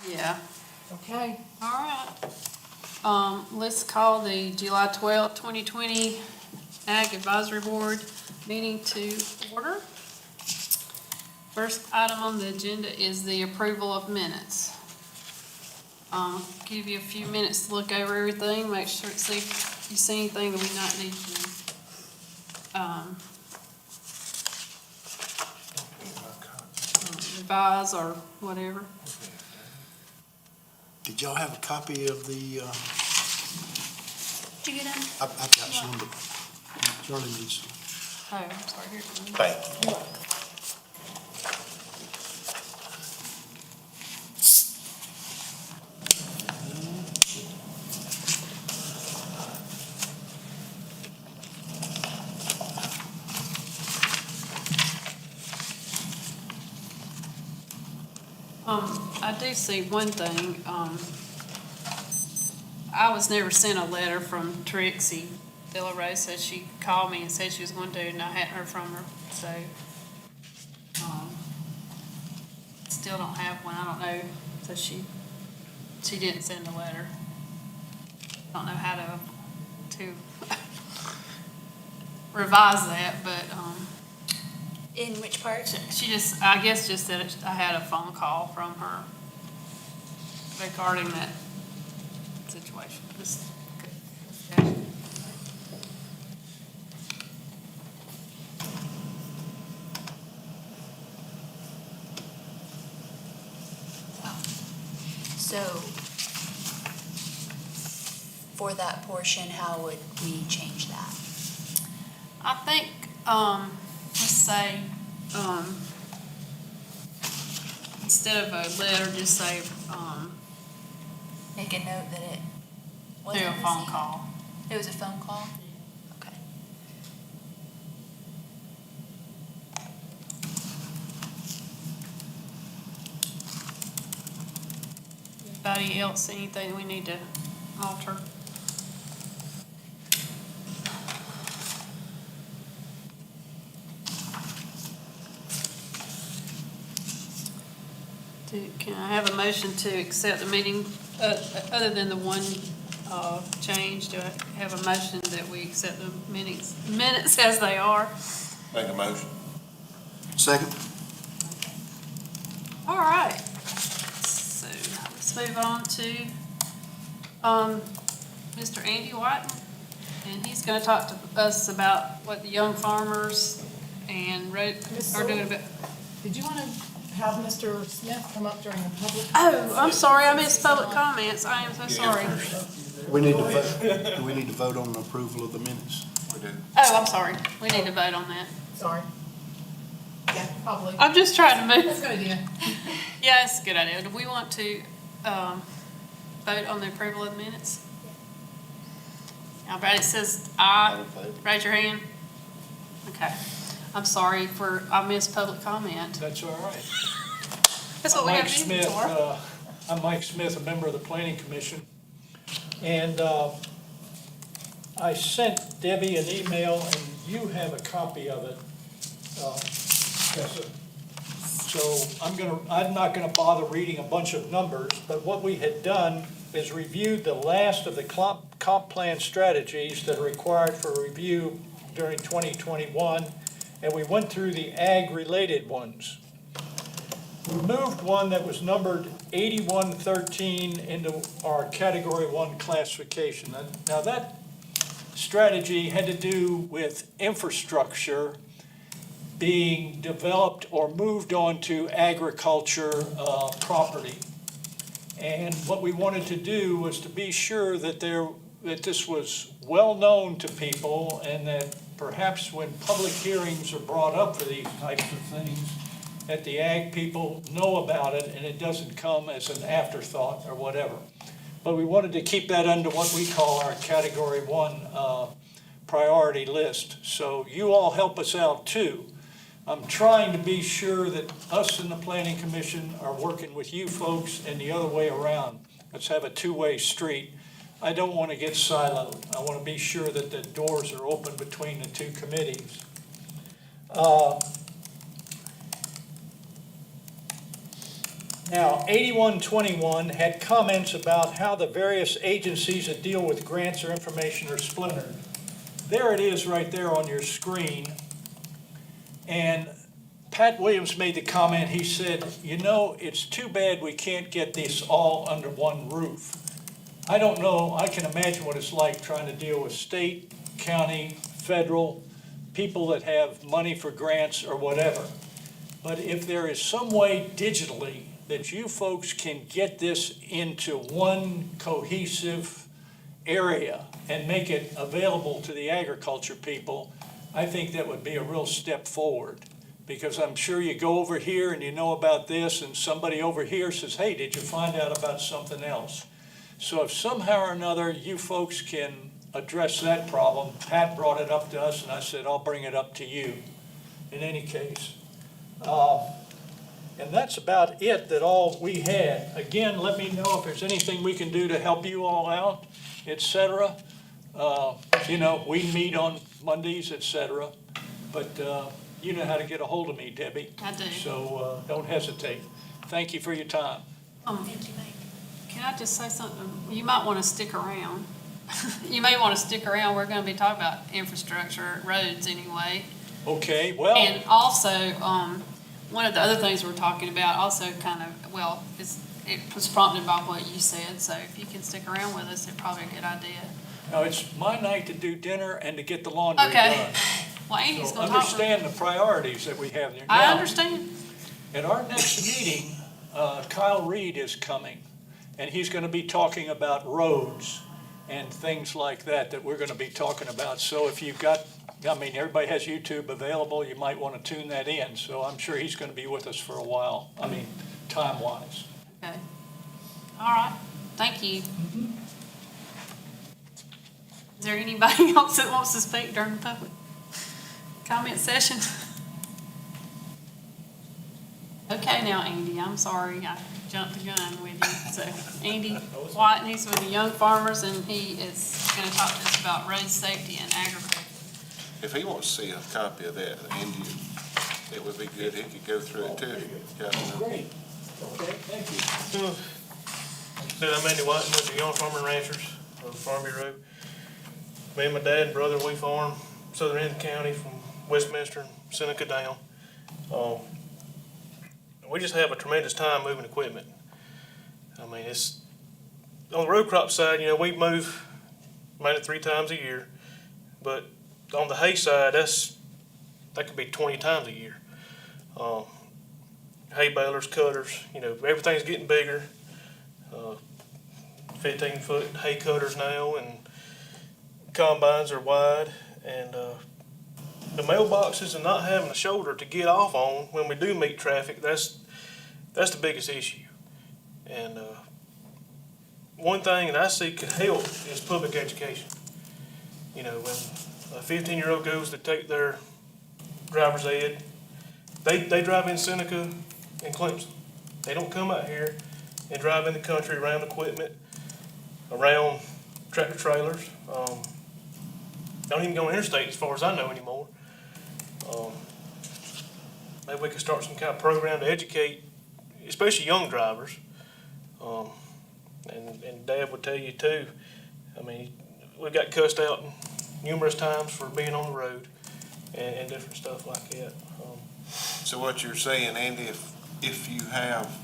Yeah. Okay. All right. Let's call the July 12th, 2020 Ag Advisory Board meeting to order. First item on the agenda is the approval of minutes. Give you a few minutes to look over everything, make sure, see if you see anything that we might need to revise or whatever. Did y'all have a copy of the, Did you get them? I've got some, but Charlie needs some. Oh, I'm sorry, here. Thank you. I do see one thing, I was never sent a letter from Trixie. Villa Rose said she called me and said she was going to, and I hadn't heard from her, so, still don't have one, I don't know, so she didn't send a letter. Don't know how to revise that, but, In which part? she just, I guess just said I had a phone call from her regarding that situation. So, for that portion, how would we change that? I think, let's say, instead of a letter, just say, Make a note that it do wasn't a phone received? call. It was a phone call? Okay. Anybody else, anything we need to alter? Can I have a motion to accept the meeting, other than the one change? Do I have a motion that we accept the minutes as they are? Make a motion. Second? All right. So let's move on to Mr. Andy Whiten, and he's going to talk to us about what the young farmers and are doing about. Did you want to have Mr. Smith come up during the public? Oh, I'm sorry, I missed public comments. I am so sorry. We need to vote, do we need to vote on the approval of the minutes? We do. Oh, I'm sorry. We need to vote on that. Sorry. Yeah, probably. I'm just trying to That's move. a good idea. Yeah, it's a good idea. Do we want to vote on the approval of the minutes? All right, it says aye. Raise your hand. Okay. I'm sorry I missed public comment. That's all right. That's what we have meetings for. I'm Mike Smith, a member of the Planning Commission. And I sent Debbie an email, and you have a copy of it. So I'm not gonna bother reading a bunch of numbers, but what we had done is reviewed the last of the comp plan strategies that are required for review during 2021, and we went through the ag-related ones. We moved one that was numbered 8113 into our Category 1 classification. Now that strategy had to do with infrastructure being developed or moved onto agriculture property. And what we wanted to do was to be sure that this was well known to people, and that perhaps when public hearings are brought up for these types of things, that the ag people know about it and it doesn't come as an afterthought or whatever. But we wanted to keep that under what we call our Category 1 priority list. So you all help us out too. I'm trying to be sure that us in the Planning Commission are working with you folks and the other way around. Let's have a two-way street. I don't want to get siloed. I want to be sure that the doors are open between the two committees. Now, 8121 had comments about how the various agencies that deal with grants or information are splintered. There it is right there on your screen. And Pat Williams made the comment, he said, you know, it's too bad we can't get this all under one roof. I don't know, I can imagine what it's like trying to deal with state, county, federal, people that have money for grants or whatever. But if there is some way digitally that you folks can get this into one cohesive area and make it available to the agriculture people, I think that would be a real step forward. Because I'm sure you go over here and you know about this, and somebody over here says, hey, did you find out about something else? So if somehow or another you folks can address that problem, Pat brought it up to us, and I said, I'll bring it up to you in any case. And that's about it that all we had. Again, let me know if there's anything we can do to help you all out, et cetera. You know, we meet on Mondays, et cetera. But you know how to get a hold of me, Debbie. I do. So don't hesitate. Thank you for your time. Can I just say something? You might want to stick around. You may want to stick around. We're going to be talking about infrastructure, roads anyway. Okay, well, And also, one of the other things we're talking about also kind of, well, it was prompted by what you said, so if you can stick around with us, it's probably a good idea. now it's my night to do dinner and to get the laundry Okay. done. Well, Andy's So going to talk. understand the priorities that we have there. I Now, understand. at our next meeting, Kyle Reed is coming, and he's going to be talking about roads and things like that that we're going to be talking about. So if you've got, I mean, everybody has YouTube available, you might want to tune that in. So I'm sure he's going to be with us for a while, I mean, time-wise. Okay. All right. Thank you. Is there anybody else that wants to speak during the public comment session? Okay, now, Andy, I'm sorry, I jumped the gun with you. So, Andy White, and he's with the Young Farmers, and he is going to talk to us about road safety and agriculture. If he wants to see a copy of that, Andy, it would be good, he could go through it too. Yeah. Great. Okay, thank you. So I'm Andy White, with the Young Farmer Ranchers of Farmview Road. Me and my dad and brother, we farm southern end of the county from Westminster and Seneca down. We just have a tremendous time moving equipment. I mean, it's, on the row crop side, you know, we move mainly 3 times a year, but on the hay side, that could be 20 times a year. Hay balers, cutters, you know, everything's getting bigger. 15-foot hay cutters now, and combines are wide, and the mailboxes and not having a shoulder to get off on when we do meet traffic, that's the biggest issue. And one thing that I see could help is public education. You know, when a 15-year-old goes to take their driver's ed, they drive in Seneca and Clemson. They don't come out here and drive in the country around equipment, around tractor trailers. Don't even go on interstate as far as I know anymore. Maybe we could start some kind of program to educate, especially young drivers. And Dad would tell you too, I mean, we got cussed out numerous times for being on the road and different stuff like that. So what you're saying, Andy, if you have,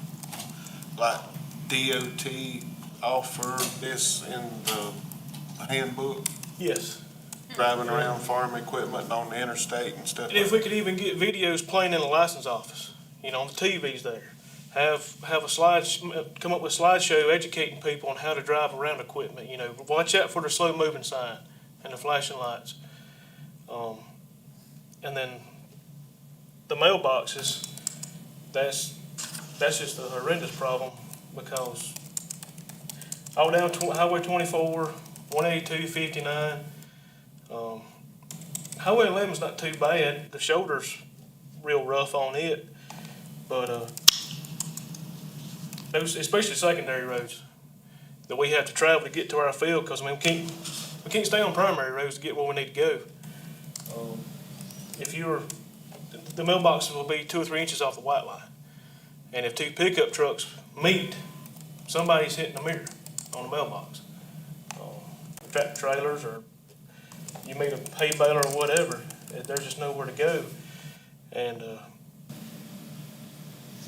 like, DOT offer this in the handbook, Yes. driving around farm equipment on the interstate and stuff And if like we could even get videos playing in the license office, you know, on the TVs there, have a come up with a slideshow educating people on how to drive around equipment. You know, watch out for the slow moving sign and the flashing lights. And then the mailboxes, that's just a horrendous problem, because all down Highway 24, 182, 59. Highway 11's not too bad. The shoulder's real rough on it, but those, especially secondary roads that we have to travel to get to our field, because I mean we can't stay on primary roads to get where we need to go. The mailboxes will be 2 or 3 inches off the white line, And if two pickup trucks meet, somebody's hitting the mirror on the mailbox. Tractor trailers, or you meet a hay baler or whatever, there's just nowhere to go. And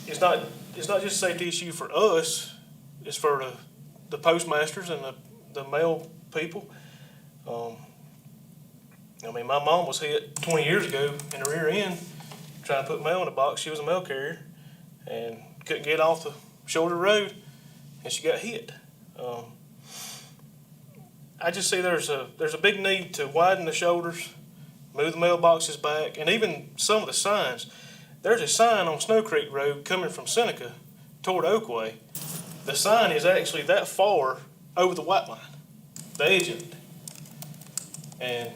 it's not just a safety issue for us, it's for the postmasters and the mail people. I mean, my mom was hit 20 years ago in the rear end trying to put mail in a box. She was a mail carrier and couldn't get off the shoulder road, and she got hit. I just see there's a big need to widen the shoulders, move the mailboxes back, and even some of the signs. There's a sign on Snow Creek Road coming from Seneca toward Oakway. The sign is actually that far over the white line, the edge of it. And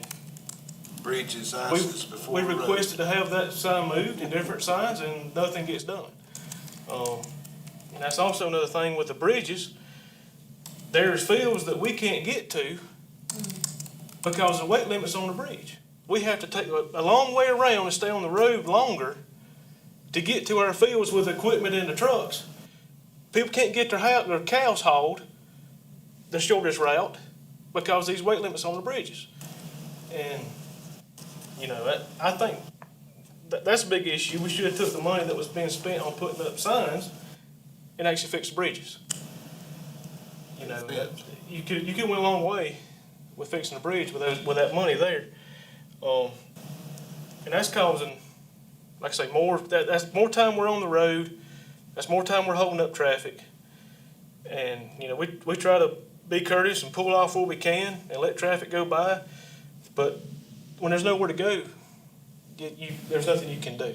Bridges, ISIS before we the road. requested to have that sign moved in different signs, and nothing gets done. And that's also another thing with the bridges. There's fields that we can't get to because the weight limit's on the bridge. We have to take a long way around and stay on the road longer to get to our fields with equipment in the trucks. People can't get their cows hauled the shortest route because these weight limits on the bridges. And, you know, I think that's a big issue. We should have took the money that was being spent on putting up signs and actually fixed the bridges. You know, you could went a long way with fixing the bridge with that money there. And that's causing, like I say, that's more time we're on the road. That's more time we're holding up traffic. And, you know, we try to be courteous and pull off where we can and let traffic go by. But when there's nowhere to go, there's nothing you can do.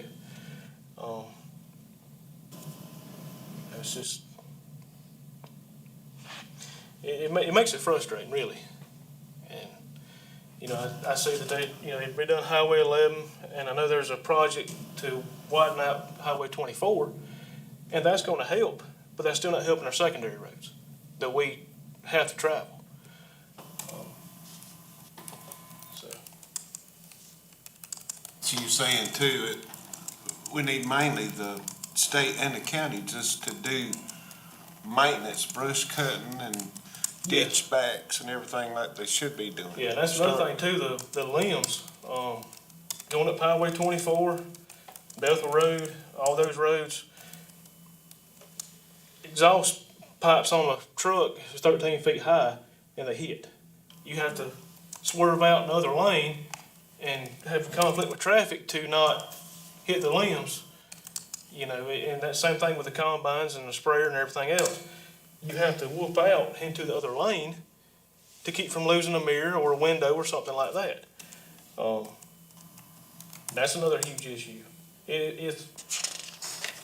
It's just, it makes it frustrating, really. And, you know, I see that they've redone Highway 11, and I know there's a project to widen out Highway 24, and that's going to help, but that's still not helping our secondary roads that we have to travel. So you're saying too, we need mainly the state and the county just to do maintenance, brush cutting and ditch backs and everything like they should be doing. Yeah, that's another thing too, the limbs, going up Highway 24, Bethel Road, all those roads. Exhaust pipes on a truck is 13 feet high and they hit. You have to swerve out another lane and have conflict with traffic to not hit the limbs. You know, and that same thing with the combines and the sprayer and everything else. You have to whoop out into the other lane to keep from losing a mirror or a window or something like that. That's another huge issue.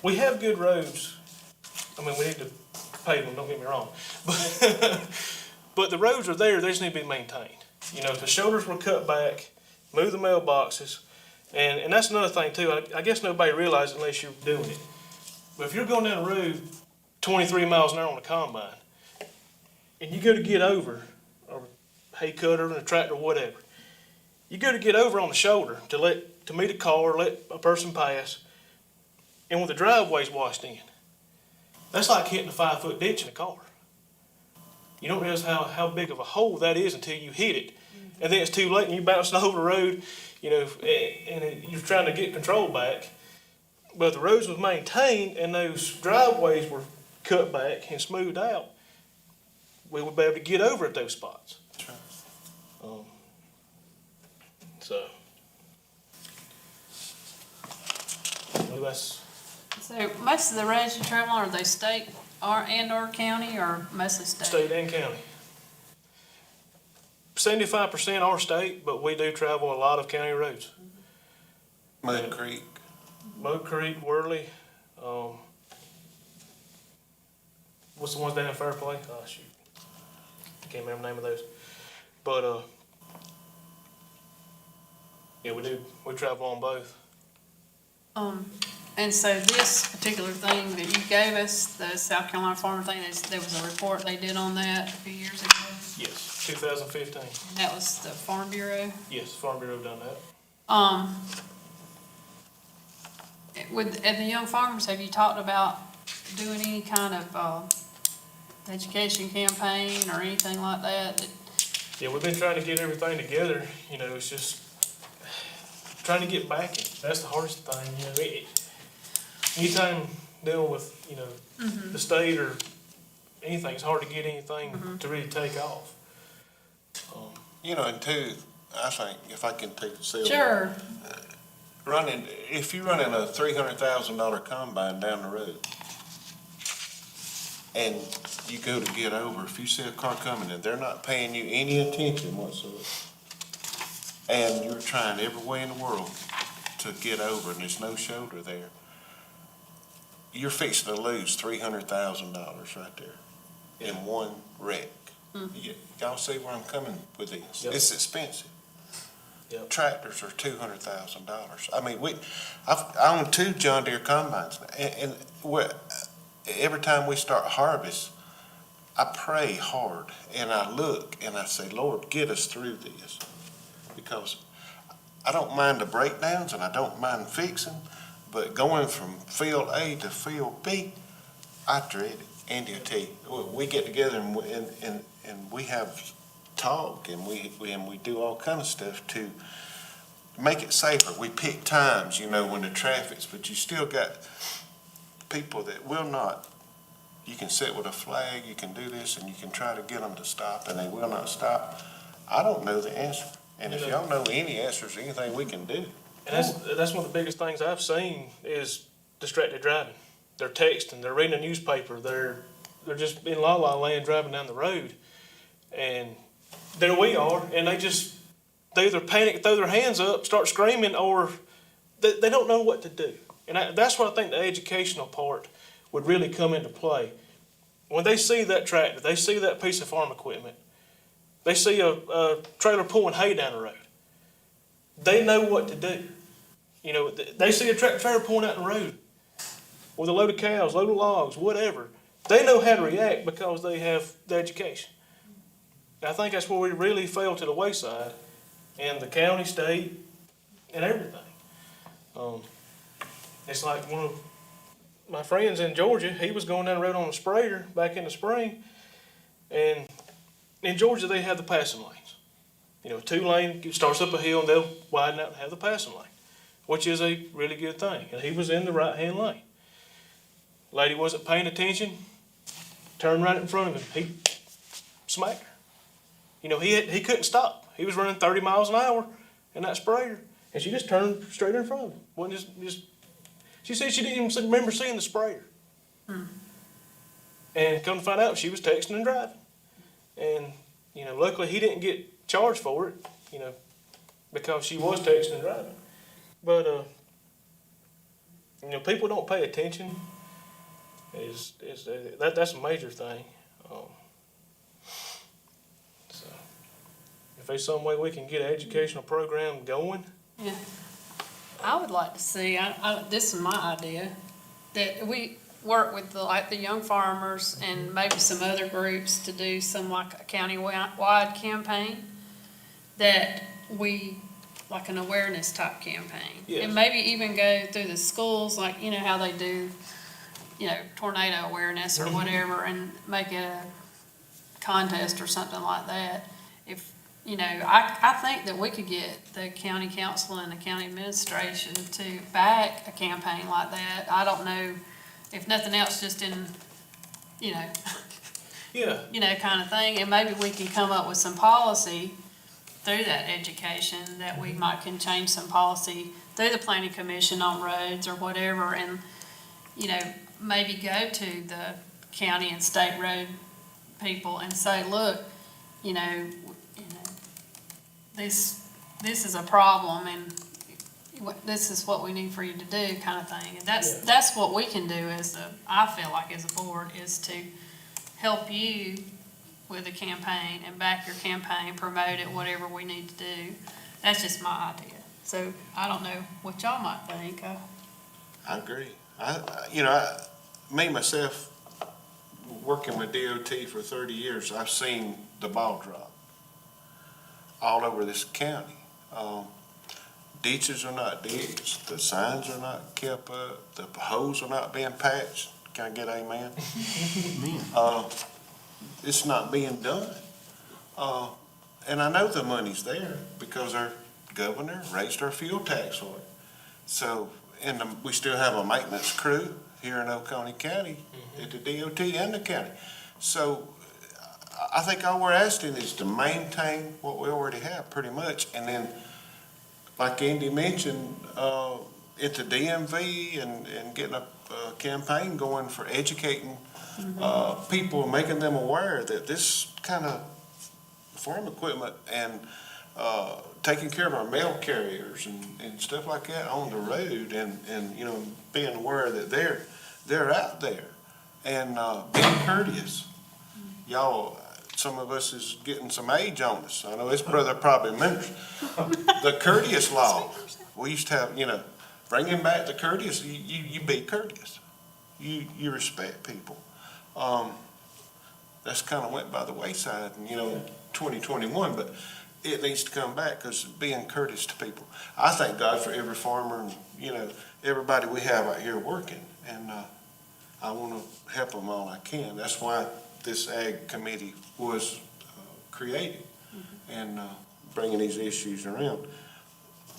We have good roads. I mean, we need to pave them, don't get me wrong. But the roads are there, they just need to be maintained. You know, if the shoulders were cut back, move the mailboxes, and that's another thing too. I guess nobody realizes unless you're doing it. But if you're going down the road 23 miles an hour on a combine, and you go to get over, or hay cutter and a tractor, whatever, you go to get over on the shoulder to meet a car, let a person pass, and with the driveway's washed in, that's like hitting a 5-foot ditch in a car. You don't realize how big of a hole that is until you hit it. And then it's too late and you're bouncing over the road, you know, and you're trying to get control back. But if the roads was maintained and those driveways were cut back and smoothed out, we would be able to get over at those spots. So that's. So most of the roads you travel on, are they state or county, or mostly state? State and county. 75% are state, but we do travel a lot of county roads. Mud Creek. Mud Creek, Worley, what's the ones down in Fairplay? Oh, shoot. Can't remember the name of those. But, yeah, we travel on both. And so this particular thing that you gave us, the South Carolina Farmer thing, there was a report they did on that a few years ago. Yes, 2015. And that was the Farm Bureau. Yes, Farm Bureau done that. At the young farmers, have you talked about doing any kind of, education campaign or anything like that? Yeah, we've been trying to get everything together, you know, it's just trying to get backing. That's the hardest thing, you know. Anytime dealing with, you know, the state or anything, it's hard to get anything to really take off. You know, and two, I think, if I can take the sale. Sure. If you're running a $300,000 combine down the road, and you go to get over, if you see a car coming and they're not paying you any attention whatsoever, and you're trying every way in the world to get over and there's no shoulder there, you're fixing to lose $300,000 right there in one wreck. Y'all see where I'm coming with this? Yep. It's expensive. Yep. Tractors are $200,000. I mean, I own 2 John Deere combines, and every time we start harvest, I pray hard, and I look, and I say, Lord, get us through this. Because I don't mind the breakdowns, and I don't mind fixing, but going from field A to field B, I dread it. Andy will tell you, we get together and we have talk, and we do all kind of stuff to make it safer. We pick times, you know, when the traffic's, but you still got people that will not. You can sit with a flag, you can do this, and you can try to get them to stop, and they will not stop. I don't know the answer, and if y'all know any answers, anything we can do. And that's one of the biggest things I've seen is distracted driving. They're texting, they're reading a newspaper, they're just in la-la land driving down the road. And there we are, and they either panic, throw their hands up, start screaming, or they don't know what to do. And that's what I think the educational part would really come into play. When they see that tractor, they see that piece of farm equipment, they see a trailer pulling hay down the road, they know what to do. You know, they see a trailer pulling out the road with a load of cows, load of logs, whatever. They know how to react because they have the education. And I think that's where we really fell to the wayside, and the county, state, and everything. It's like one of my friends in Georgia, he was going down the road on a sprayer back in the spring, and in Georgia they have the passing lanes. You know, 2-lane, starts up a hill and they'll widen out and have the passing lane, which is a really good thing. And he was in the right-hand lane. Lady wasn't paying attention, turned right in front of him. He smacked her. You know, he couldn't stop. He was running 30 miles an hour in that sprayer, and she just turned straight in front of him. Wasn't just she said she didn't even remember seeing the sprayer. And come to find out, she was texting and driving. And, you know, luckily he didn't get charged for it, you know, because she was texting and driving. But, you know, people don't pay attention. That's a major thing. So, if there's some way we can get an educational program going. Yeah. I would like to see, this is my idea, that we work with the young farmers and maybe some other groups to do some like a county-wide campaign, that we, like an awareness type campaign. Yes. And maybe even go through the schools, like, you know, how they do, you know, tornado awareness or whatever, and make it a contest or something like that. If, you know, I think that we could get the county council and the county administration to back a campaign like that. I don't know, if nothing else, just in, you know, Yeah. kind of thing. And maybe we can come up with some policy through that education, that we can change some policy through the planning commission on roads or whatever, and, you know, maybe go to the county and state road people and say, look, you know, this is a problem, and this is what we need for you to do, kind of thing. And that's what we can do I feel like as a board, is to help you with a campaign and back your campaign, promote it, whatever we need to do. That's just my idea. So I don't know what y'all might think. I agree. Me myself, working with DOT for 30 years, I've seen the ball drop all over this county. Ditches are not ditched, the signs are not kept up, the holes are not being patched Can I get amen? Men. It's not being done. And I know the money's there because our governor raised our fuel tax for it. So, we still have a maintenance crew here in Oconee County at the DOT and the county. So, I think all we're asking is to maintain what we already have pretty much. And then, like Andy mentioned, at the DMV and getting a campaign going for educating people, making them aware that this kind of farm equipment and taking care of our mail carriers and stuff like that on the road and you know, being aware that they're out there and being courteous. Y'all, some of us is getting some age on us. I know his brother probably remembers. The courteous law, we used to have, you know, bringing back the courteous, you be courteous. You respect people. That's kind of went by the wayside in, you know, 2021, but it needs to come back because being courteous to people. I thank God for every farmer and, you know, everybody we have out here working, and I want to help them all I can. That's why this Ag Committee was created and bringing these issues around.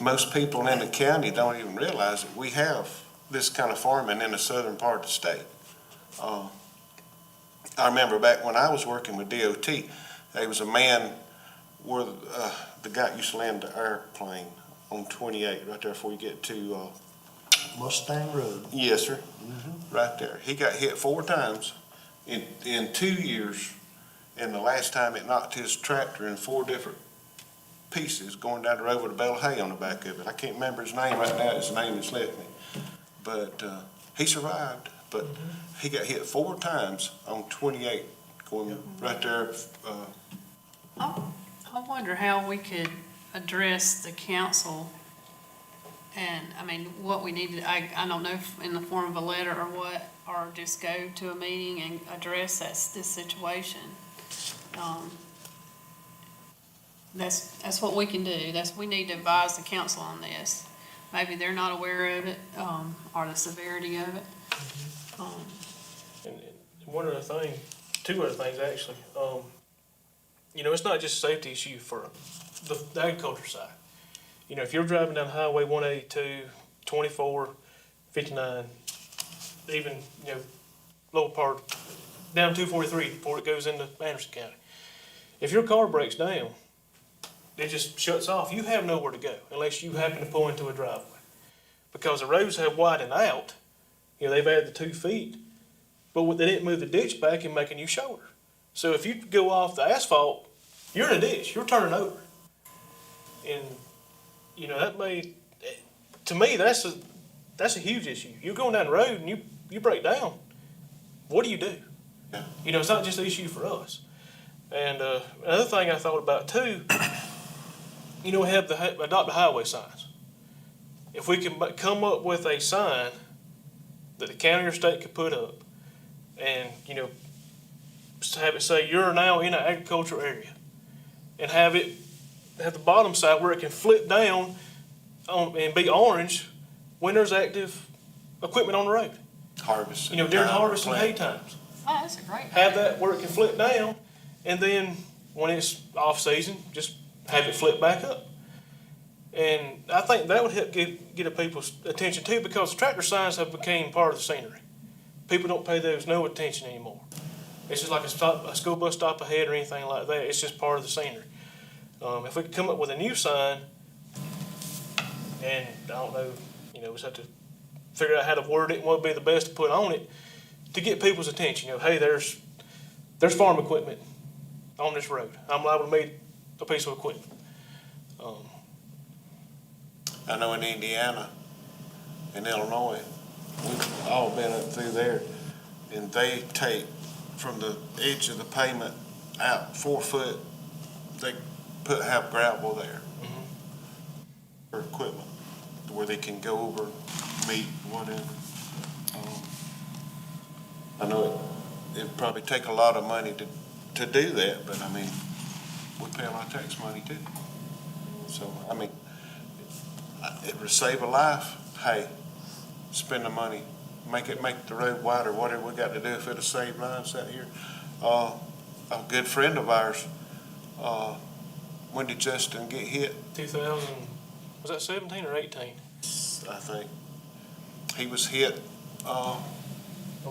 Most people in the county don't even realize that we have this kind of farming in the southern part of the state. I remember back when I was working with DOT, there was a man where the guy used to land the airplane on 28, right there before you get to Mustang Road. yes, sir. Right there. He got hit 4 times in 2 years, and the last time it knocked his tractor in 4 different pieces going down the road with a bale of hay on the back of it. I can't remember his name right now. His name has left me. But he survived. But he got hit 4 times on 28 going right there. I wonder how we could address the council and, I mean, what we need to, I don't know if in the form of a letter or what, or just go to a meeting and address this situation. That's what we can do. We need to advise the council on this. Maybe they're not aware of it, or the severity of it. And one other thing, 2 other things actually. You know, it's not just a safety issue for the agriculture side. You know, if you're driving down Highway 182, 24, 59, even, you know, lower part, down 243 before it goes into Anderson County. If your car breaks down, it just shuts off. You have nowhere to go unless you happen to pull into a driveway. Because the roads have widened out, you know, they've added the 2 feet, but they didn't move the ditch back and make a new shoulder. So if you go off the asphalt, you're in a ditch, you're turning over. And, you know, to me, that's a huge issue. You're going down the road and you break down. What do you do? Yeah. You know, it's not just an issue for us. And another thing I thought about too, you know, we have the adopt the highway signs. If we can come up with a sign that the county or state could put up and, you know, have it say you're now in an agricultural area and have the bottom side where it can flip down and be orange when there's active equipment on the road. Harvest. You know, during harvest and hay times. Oh, that's a great Have idea. that where it can flip down, and then when it's off season, just have it flip back up. And I think that would help get people's attention too, because tractor signs have become part of the scenery. People don't pay those no attention anymore. It's just like a school bus stop ahead or anything like that. It's just part of the scenery. If we could come up with a new sign, and I don't know, you know, we just have to figure out how to word it and what would be the best to put on it to get people's attention. You know, hey, there's farm equipment on this road. I'm liable to meet a piece of equipment. I know in Indiana, in Illinois, we've all been up through there, and they take from the edge of the pavement out 4 foot, they have gravel there for equipment, where they can go over, meet, whatever. I know it'd probably take a lot of money to do that, but I mean, we pay a lot of tax money too. So, I mean, it would save a life. Hey, spend the money, make the road wider, whatever we got to do if it'll save lives out here. A good friend of ours, when did Justin get hit? 2000, was that 17 or 18? I think. He was hit, On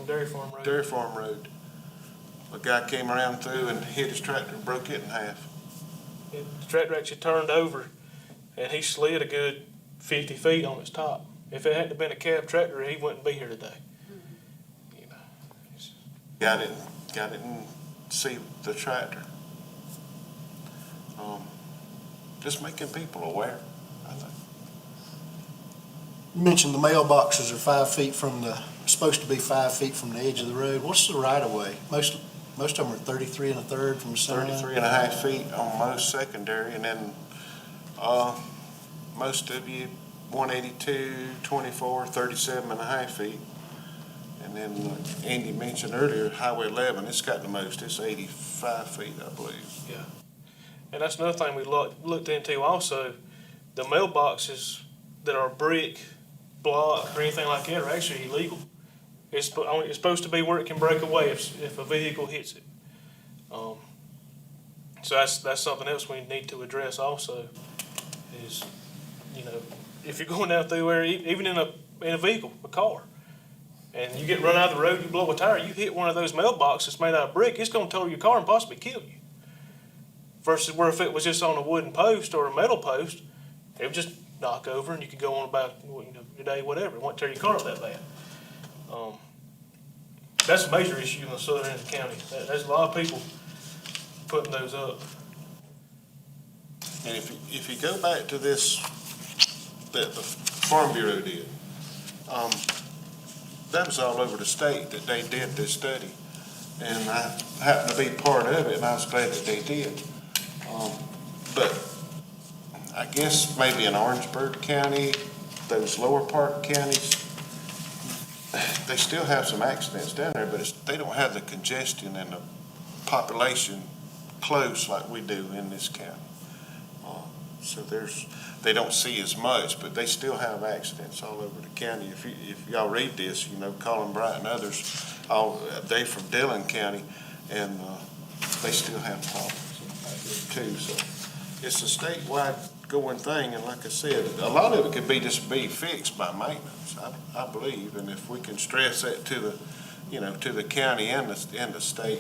Dairy Farm Road. Dairy Farm Road. A guy came around through and hit his tractor and broke it in half. The tractor actually turned over, and he slid a good 50 feet on its top. If it hadn't been a cab tractor, he wouldn't be here today. You know, Got it and see the tractor. Just making people aware, I think. You mentioned the mailboxes are 5 feet from supposed to be 5 feet from the edge of the road. What's the right of way? Most of them are 33 1/3 from the center line. 33 and a half feet on most secondary, and then, most of you, 182, 24, 37 and a half feet. And then, like Andy mentioned earlier, Highway 11, it's got the most, it's 85 feet, I believe. and that's another thing we looked into also. The mailboxes that are brick, block, or anything like that are actually illegal. It's supposed to be where it can break away if a vehicle hits it. So that's something else we need to address also. Is, you know, if you're going out through there, even in a vehicle, a car, and you get run out of the road, you blow a tire, you hit one of those mailboxes made out of brick, it's going to tow your car and possibly kill you. Versus where if it was just on a wooden post or a metal post, it would just knock over and you could go on about your day, whatever. It won't tear your car up that bad. That's a major issue in the southern end of the county. There's a lot of people putting those up. And if you go back to this, that the Farm Bureau did, that was all over the state that they did this study. And I happened to be part of it, and I was glad that they did. But I guess maybe in Orangeburg County, those lower part counties, they still have some accidents down there, but they don't have the congestion and the population close like we do in this county. So they don't see as much, but they still have accidents all over the county. If y'all read this, Colin Bright and others, they from Dillon County, and they still have problems too. So it's a statewide going thing, and like I said, a lot of it could be fixed by maintenance, I believe, and if we can stress that to the county and the state,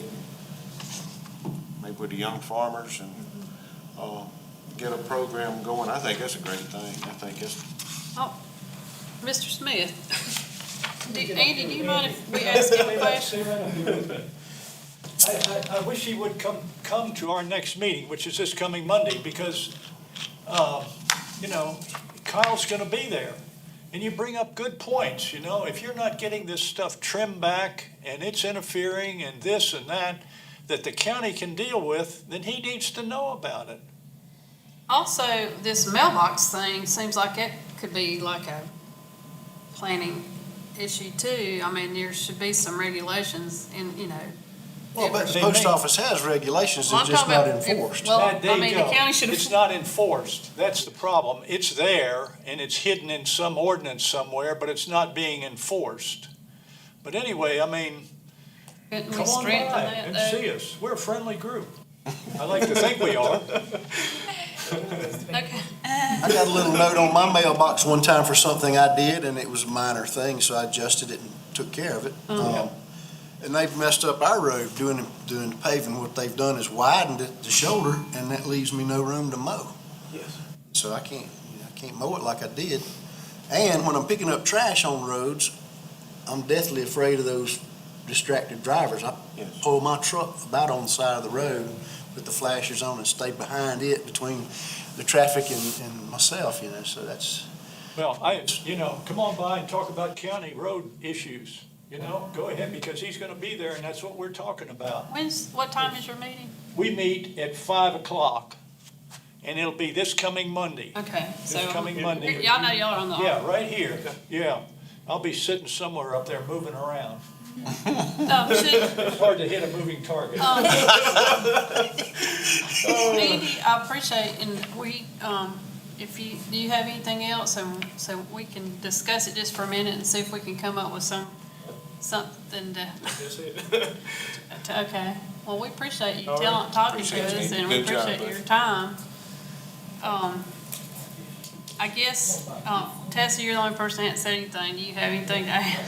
maybe with the young farmers and get a program going, I think that's a great thing. I think it's. Oh, Mr. Smith, Andy, do you mind if we ask him a question? I wish he would come to our next meeting, which is this coming Monday, because, Kyle's gonna be there. And you bring up good points, if you're not getting this stuff trimmed back and it's interfering and this and that the county can deal with, then he needs to know about it. Also, this mailbox thing seems like it could be like a planning issue too. I mean, there should be some regulations Well, but the They post may- office has regulations, Well, it's I'm just talking not about if- enforced. well, There I you mean, the go. county should have. It's not enforced. That's the problem. It's there and it's hidden in some ordinance somewhere, but it's not being enforced. But anyway, Couldn't we come on by strengthen that and though? see us. We're a friendly group. I like to think we are. Okay. I got a little note on my mailbox one time for something I did, and it was a minor thing, so I adjusted it and took care of it. And they've messed up our road doing the paving. What they've done is widened it to shoulder, and that leaves me no room to mow. Yes. So I can't mow it like I did. And when I'm picking up trash on roads, I'm deathly afraid of those distracted drivers. I Yes. pull my truck about on the side of the road with the flashers on and stay behind it between the traffic and myself, so that's. Well, come on by and talk about county road issues. Go ahead, because he's gonna be there and that's what we're talking about. What time is your meeting? We meet at 5:00 and it'll be this coming Monday. Okay, so. This coming Monday. Y'all know y'all are on the. Yeah, right here. Yeah. I'll be sitting somewhere up there moving around. Should, It's hard to hit a moving target. Andy, I appreciate, and we, do you have anything else? And so we can discuss it just for a minute and see if we can come up with some something to, That's it. okay. Well, we appreciate you All right. talking to Appreciate us, you. and we Good job, appreciate bud. your time. I guess, Tessa, you're the only person that hasn't said anything. Do you have anything to add?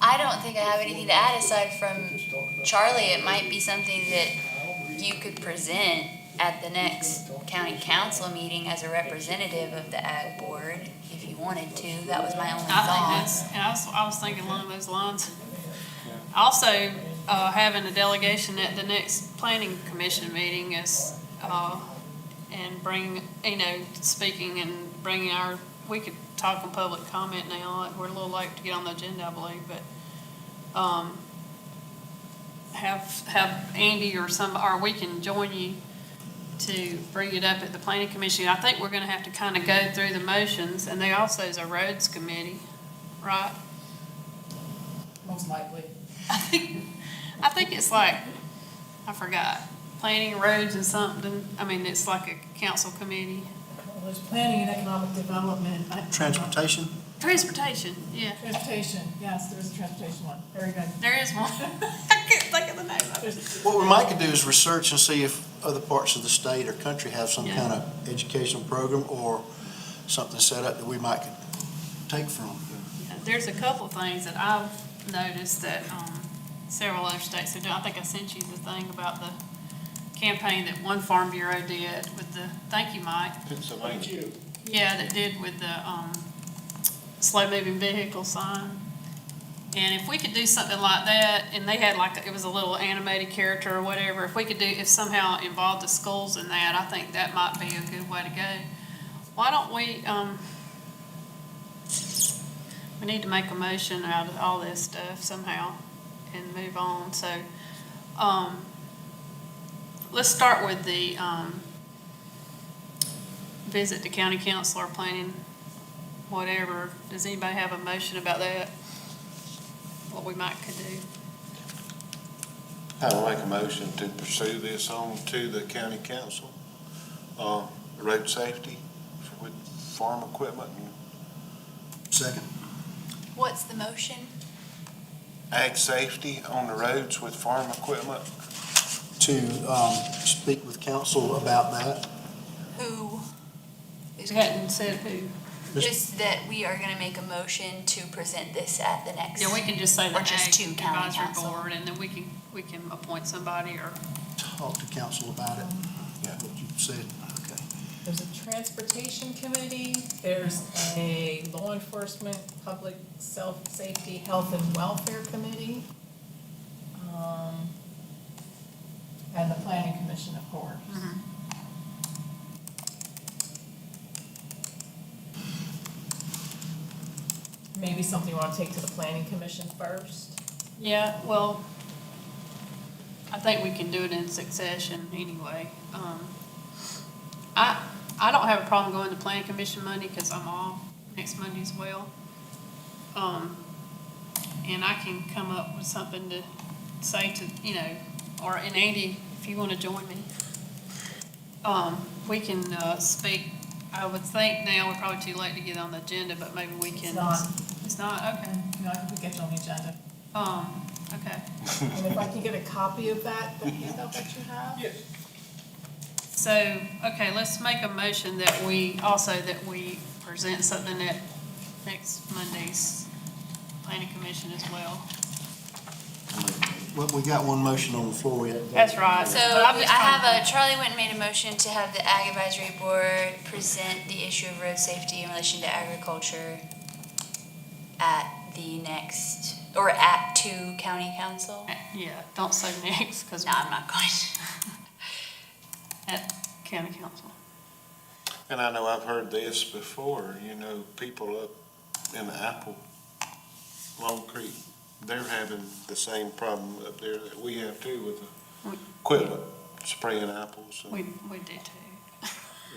I don't think I have anything to add aside from Charlie. It might be something that you could present at the next county council meeting as a representative of the ag board, if you wanted to. That was my only I think thought. that's, and I was thinking along those lines. Also, having a delegation at the next planning commission meeting is, and bring, speaking and bringing we could talk in public comment now. We're a little late to get on the agenda, I believe, but, have Andy or we can join you to bring it up at the planning commission. I think we're gonna have to kind of go through the motions, and there also is a roads committee, right? Most likely. I think it's like, I forgot, planning, roads and something. I mean, it's like a council committee. Well, there's planning and economic development. Transportation? Transportation, yeah, Transportation, yes, there's a transportation one. Very good. there is one. I can't think of the name of it. What we might could do is research and see if other parts of the state or country have some Yeah. kind of educational program or something set up that we might could take from. There's a couple of things that I've noticed that, several other states have done. I think I sent you the thing about the campaign that one farm bureau did with the, thank you, Mike. Pennsylvania. Yeah, that did with the, slow-moving vehicle sign. And if we could do something like that, and they had it was a little animated character or whatever, if somehow involved the schools in that, I think that might be a good way to go. Why don't we need to make a motion out of all this stuff somehow and move on. So, let's start with the, visit to county council or planning, whatever. Does anybody have a motion about that? What we might could do? I will make a motion to pursue this on to the county council, road safety with farm equipment and Second. What's the motion? ag safety on the roads with farm equipment. To speak with council about that. Who? You hadn't said who. Just that we are gonna make a motion to present this at the next. Yeah, we can just say the Or just to ag county advisory council. board, and then we can appoint somebody or. Talk to council about it. Yeah, what you said. Okay. There's a transportation committee, there's a law enforcement, public safety, health and welfare committee, and the planning commission, of course. Maybe something you want to take to the planning commission first? Yeah, well, I think we can do it in succession anyway. I don't have a problem going to planning commission Monday because I'm off next Monday as well. And I can come up with something to say to, and Andy, if you want to join me, we can speak. I would think now we're probably too late to get on the agenda, but maybe we can. It's not. It's not? Okay. No, I think we get you on the agenda. Okay. And if I can get a copy of that, the handout that you have? Yes. So, okay, let's make a motion that we present something at next Monday's planning commission as well. Well, we got one motion on the floor yet. That's right. So But I'm just trying Charlie went and made a motion to have the Ag Advisory Board present the issue of road safety in relation to agriculture at the next, or to county council. Yeah, don't say next, because No, I'm not going at county council. And I know I've heard this before, people up in the Apple, Long Creek, they're having the same problem up there that we have too with the equipment spraying apples. And, We do too.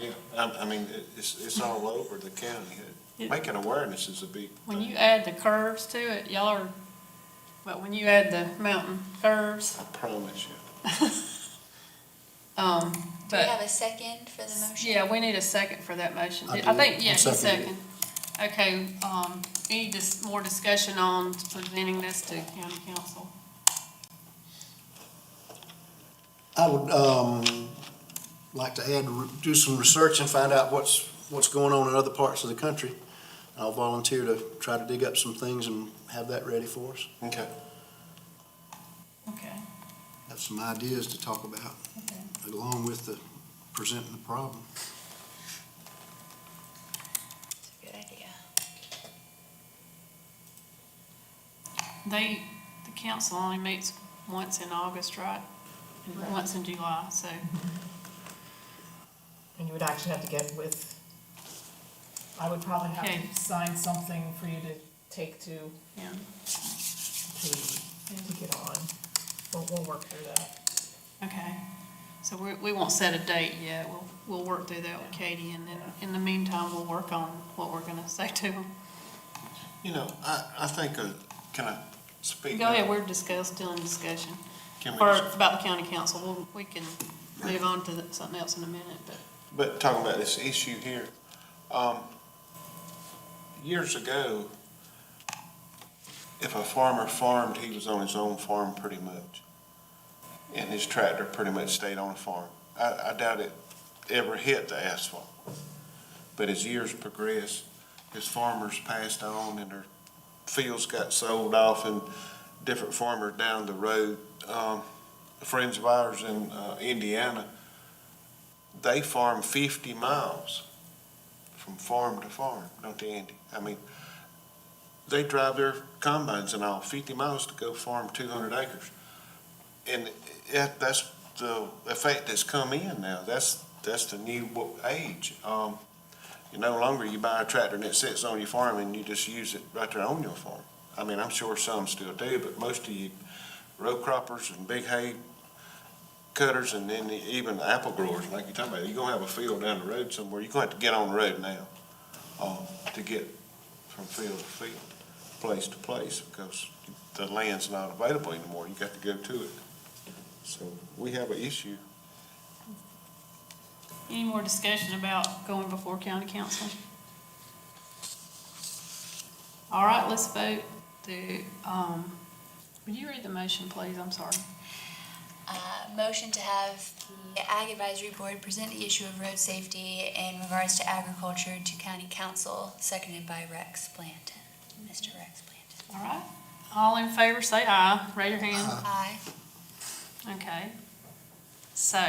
yeah, I mean, it's all over the county. Making awareness is a big When thing. you add the curves to it, but when you add the mountain curves, I promise you. Do we but, have a second for the motion? yeah, we need a second for that motion. I I do. think, yeah, I'll he second it. second. Okay, any more discussion on presenting this to county council? I would, like to add, do some research and find out what's going on in other parts of the country. I'll volunteer to try to dig up some things and have that ready for us. Okay. Okay. Have some ideas to talk about, Okay. along with presenting the problem. It's a good idea. The council only meets once in August, right? And once in July, so, And you would actually have to get with, I would probably have Okay. to sign something for you to take to yeah. to get on. We'll work through that. Okay. So we won't set a date yet. We'll work through that with Katie, and then in the meantime, we'll work on what we're gonna say to them. You know, I think, can I speak? Go now? ahead, we're still in discussion. Can we Or just- about the county council, we can move on to something else in a minute, but. But talking about this issue here, years ago, if a farmer farmed, he was on his own farm pretty much. And his tractor pretty much stayed on the farm. I doubt it ever hit the asphalt. But as years progressed, his farmers passed on and their fields got sold off, and different farmers down the road, friends of ours in Indiana, they farm 50 miles from farm to farm, don't they, Andy? I mean, they drive their combines and all 50 miles to go farm 200 acres. And that's the effect that's come in now. That's the new age. You no longer you buy a tractor and it sits on your farm and you just use it right there on your farm. I mean, I'm sure some still do, but most of you row croppers and big hay cutters, and then even apple growers, like you're talking about, you're gonna have a field down the road somewhere. You're gonna have to get on the road now, to get from field to field, place to place, because the land's not available anymore. You got to go to it. So we have an issue. Any more discussion about going before county council? All right, let's vote would you read the motion, please? I'm sorry. Motion to have the Ag Advisory Board present the issue of road safety in regards to agriculture to County Council, seconded by Rex Blanton, Mr. Rex Blanton. All right. All in favor, say aye. Raise your hand. Aye. Okay. So,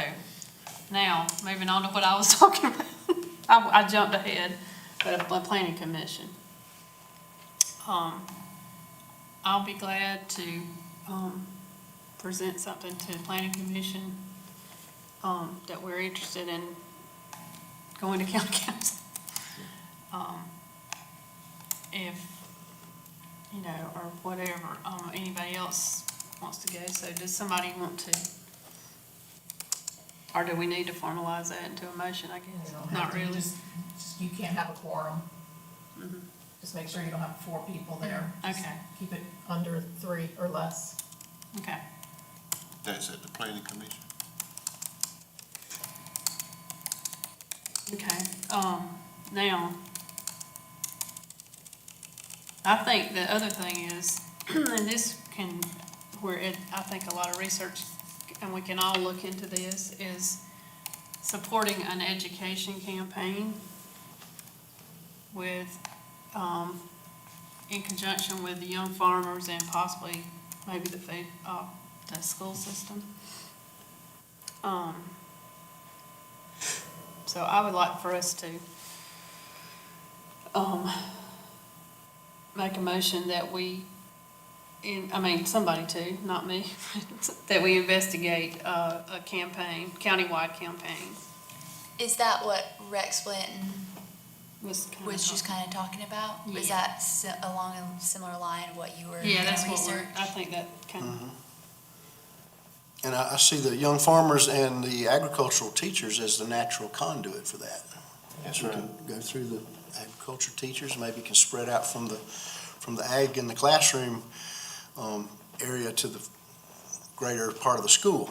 now, moving on to what I was talking about. I jumped ahead, but the planning commission. I'll be glad to, present something to the planning commission, that we're interested in going to county council. If, you know, or whatever, anybody else wants to go, so does somebody want to? Or do we need to formalize that into a motion, I guess? You don't have Not to, you really. just, you can't have a quorum. Mhm. Just make sure you don't have 4 people there. Just Okay. Keep it under 3 or less. Okay. That's at the planning commission. Okay, now, I think the other thing is, and this can, I think a lot of research, and we can all look into this, is supporting an education campaign with, in conjunction with the young farmers and possibly maybe the school system. So I would like for us to, make a motion that somebody to, not me, that we investigate, a campaign, countywide campaign. Is that what Rex Blanton Was kind was just kind of talking about? Was Yeah. that along a similar line of what you were Yeah, gonna that's what research? I think that kind of, And I see the young farmers and the agricultural teachers as the natural conduit for that. That's We right. can go through the agriculture teachers, maybe can spread out from the ag in the classroom area to the greater part of the school.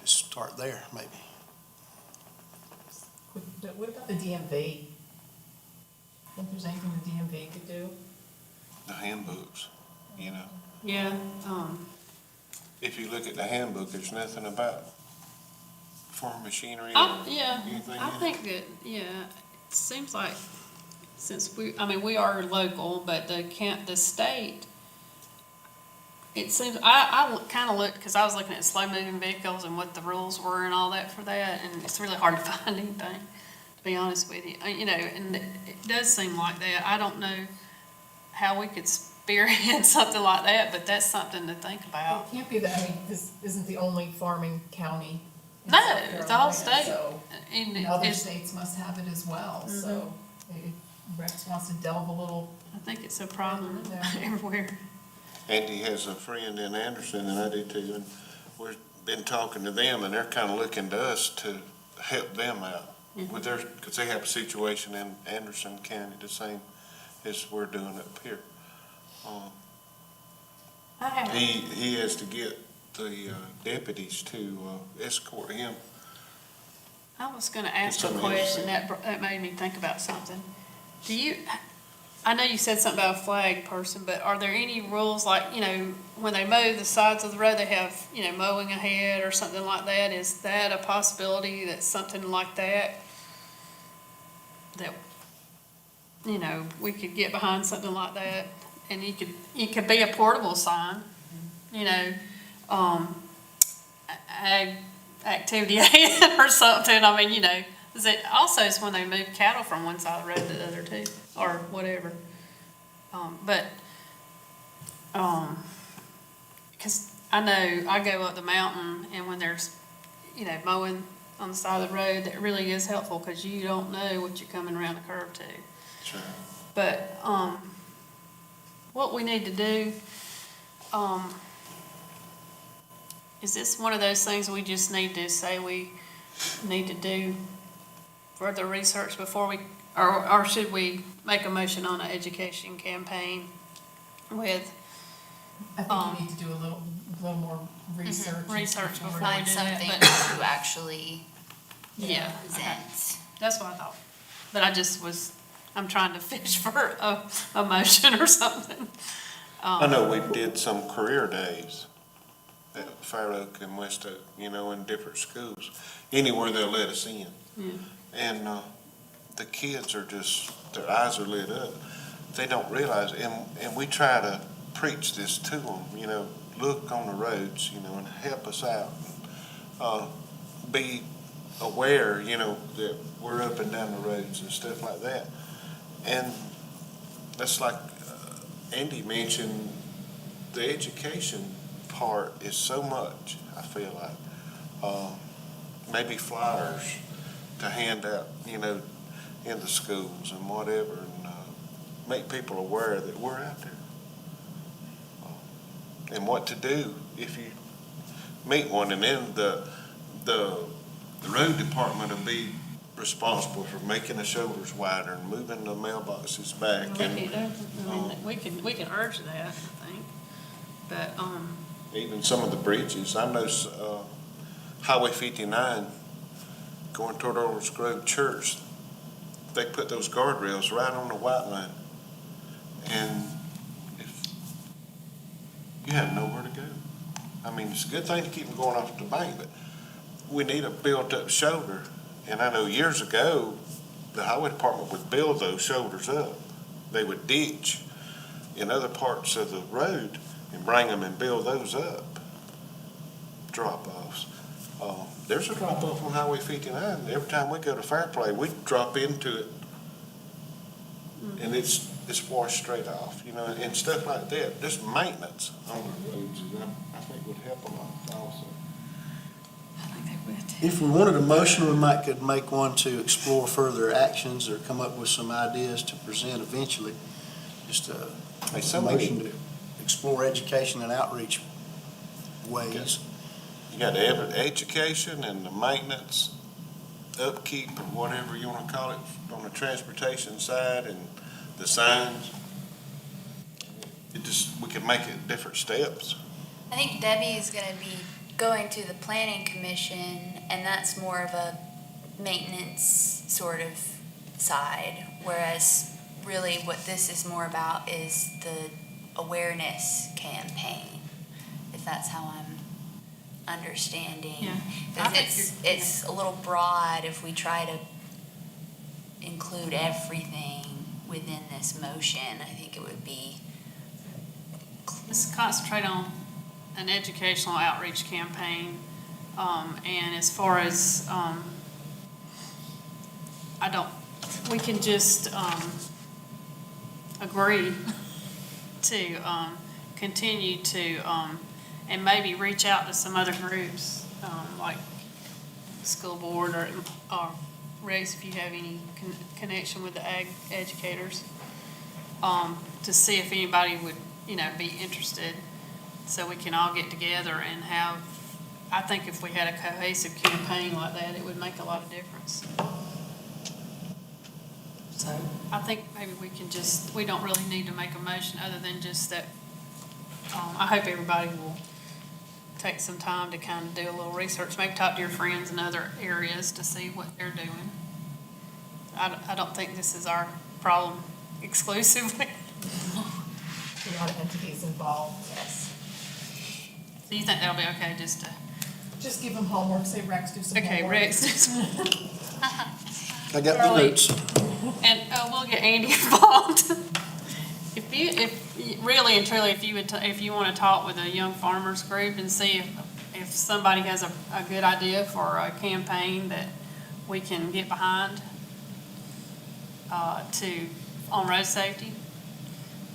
Just start there, maybe. What about the DMV? Think there's anything the DMV could do? The handbooks, you know. Yeah, If you look at the handbook, there's nothing about farm machinery or yeah, anything I in it. think that, yeah, it seems like, since we are local, but the state, it seems, I kind of looked, because I was looking at slow-moving vehicles and what the rules were and all that for that, and it's really hard to find anything, to be honest with you. You know, and it does seem like that. I don't know how we could spearhead something like that, but that's something to think about. It can't be that, I mean, this isn't the only farming county in No, South it's the whole Carolina, state. so And other it's, states must have it as well, so if Rex wants to delve a little, I think it's a problem Yeah. everywhere. Andy has a friend in Anderson, and I do too, and we've been talking to them, and they're kind of looking to us to help them out with their, because they have a situation in Anderson County, the same as we're doing up here. I have, He has to get the deputies to escort him. I was gonna ask It's a amazing. question, that made me think about something. I know you said something about a flag person, but are there any rules, like, you know, when they mow the sides of the road, they have, you know, mowing ahead or something like that? Is that a possibility that something like that, you know, we could get behind something like that? And it could be a portable sign, you know, activity ahead or something. I mean, you know, also is when they move cattle from one side of the road to the other too, or whatever. Because I know I go up the mountain, and when there's, you know, mowing on the side of the road, that really is helpful, because you don't know what you're coming around the curve to. Sure. But, what we need to do, is this one of those things we just need to say we need to do further research before we, or should we make a motion on an education campaign with, I think you need to do a little more research. and research before before we we Find do that, something but- to actually yeah, okay. present. That's what I thought. But I'm trying to fish for a motion or something. I know we did some career days at Fair Oak and West Oak, you know, in different schools, anywhere they'll let us in. Yeah. And the kids are just, their eyes are lit up. They don't realize, and we try to preach this to them, you know, look on the roads, you know, and help us out. Be aware, you know, that we're up and down the roads and stuff like that. And that's like Andy mentioned, the education part is so much, I feel like. Maybe flyers to hand out, you know, in the schools and whatever, and make people aware that we're out there. And what to do if you meet one, and then the road department will be responsible for making the shoulders wider and moving the mailboxes back. We can urge that, I think, but, Even some of the bridges, I know Highway 59 going toward Orange Grove Church, they put those guardrails right on the white line. And if you have nowhere to go. I mean, it's a good thing to keep them going off the bank, but we need a built-up shoulder. And I know years ago, the highway department would build those shoulders up. They would ditch in other parts of the road and bring them and build those up. Drop-offs. There's a drop-off on Highway 59. Every time we go to Fairplay, we drop into it, and it's washed straight off, you know, and stuff like that. Just maintenance on the roads, I think would help a lot also. I think they would. If we wanted a motion, we could make one to explore further actions or come up with some ideas to present eventually. Just a motion to explore education and outreach ways. You got the education and the maintenance, upkeep, or whatever you want to call it, on the transportation side, and the signs. We could make it different steps. I think Debbie is gonna be going to the planning commission, and that's more of a maintenance sort of side, whereas really what this is more about is the awareness campaign, if that's how I'm understanding. Yeah. I Because think it's a little broad if we try to include everything within this motion. I think it would be, Let's concentrate on an educational outreach campaign. And as far as, we can just, agree to, continue to, and maybe reach out to some other groups, like the school board or Rex, if you have any connection with the ag educators, to see if anybody would, be interested, so we can all get together and have, I think if we had a cohesive campaign like that, it would make a lot of difference. So I think maybe we don't really need to make a motion other than just that, I hope everybody will take some time to kind of do a little research, maybe talk to your friends in other areas to see what they're doing. I don't think this is our problem exclusively. A lot of entities involved. yes. So you think that'll be okay just to, Just give them homework, say Rex, do some homework. okay, Rex, I got the Charlie. notes. and we'll get Andy involved. If really and truly, if you want to talk with a young farmers group and see if somebody has a good idea for a campaign that we can get behind, on road safety,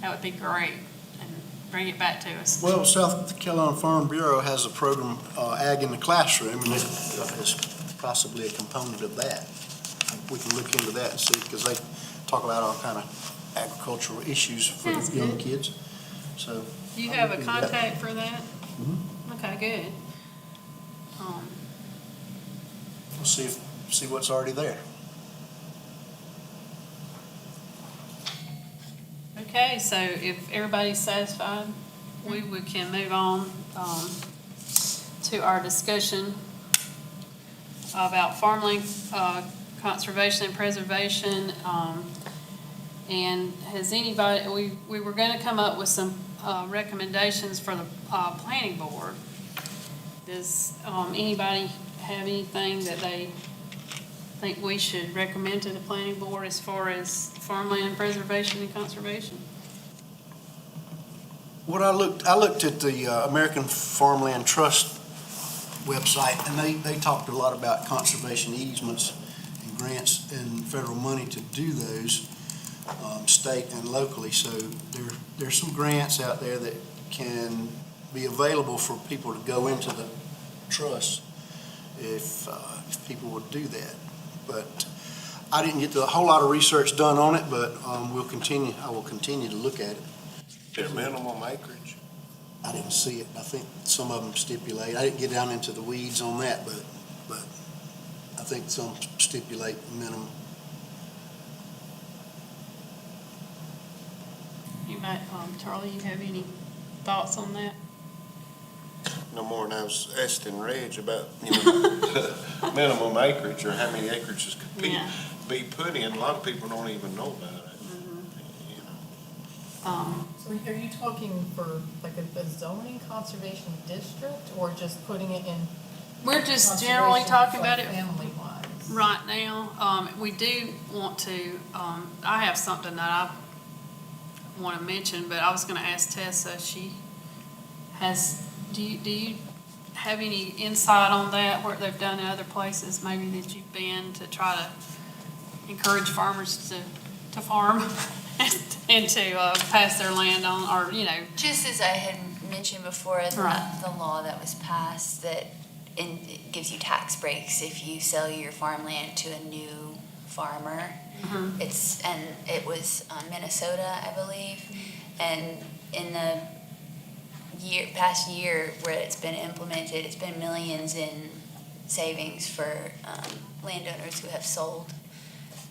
that would be great, and bring it back to us. Well, South Carolina Farm Bureau has a program, Ag in the Classroom, and it is possibly a component of that. We can look into that and see, because they talk about all kind of agricultural issues for Sounds the young good. kids, so. Do you I'm have a looking into that. contact for that? Mhm. Okay, good. We'll see what's already there. Okay, so if everybody's satisfied, we can move on to our discussion about farmland conservation and preservation. And has anybody, we were going to come up with some recommendations for the planning board. Does anybody have anything that they think we should recommend to the planning board as far as farmland preservation and conservation? What I looked at the American Farmland Trust website, and they talked a lot about conservation easements and grants and federal money to do those, state and locally. So there's some grants out there that can be available for people to go into the trust if people would do that. But I didn't get a whole lot of research done on it, but I will continue to look at it. Their minimum acreage. I didn't see it. I think some of them stipulate, I didn't get down into the weeds on that, but I think some stipulate minimum. You might, Charlie, you have any thoughts on that? No more than I was asking Reg about, minimum acreage or how many acreages could Yeah. be put in. A lot of people don't even know about it, So are you talking for like a zoning conservation district or just putting it in? We're just generally talking about it Family wise. right now. We do want to, I have something that I want to mention, but I was going to ask Tessa, she has, do you have any insight on that, what they've done in other places, maybe that you've been to try to encourage farmers to farm and to pass their land on, or, Just as I had mentioned before, Right. the law that was passed that it gives you tax breaks if you sell your farmland to a new farmer. Mhm. It was Minnesota, I believe, and in the past year where it's been implemented, it's been millions in savings for landowners who have sold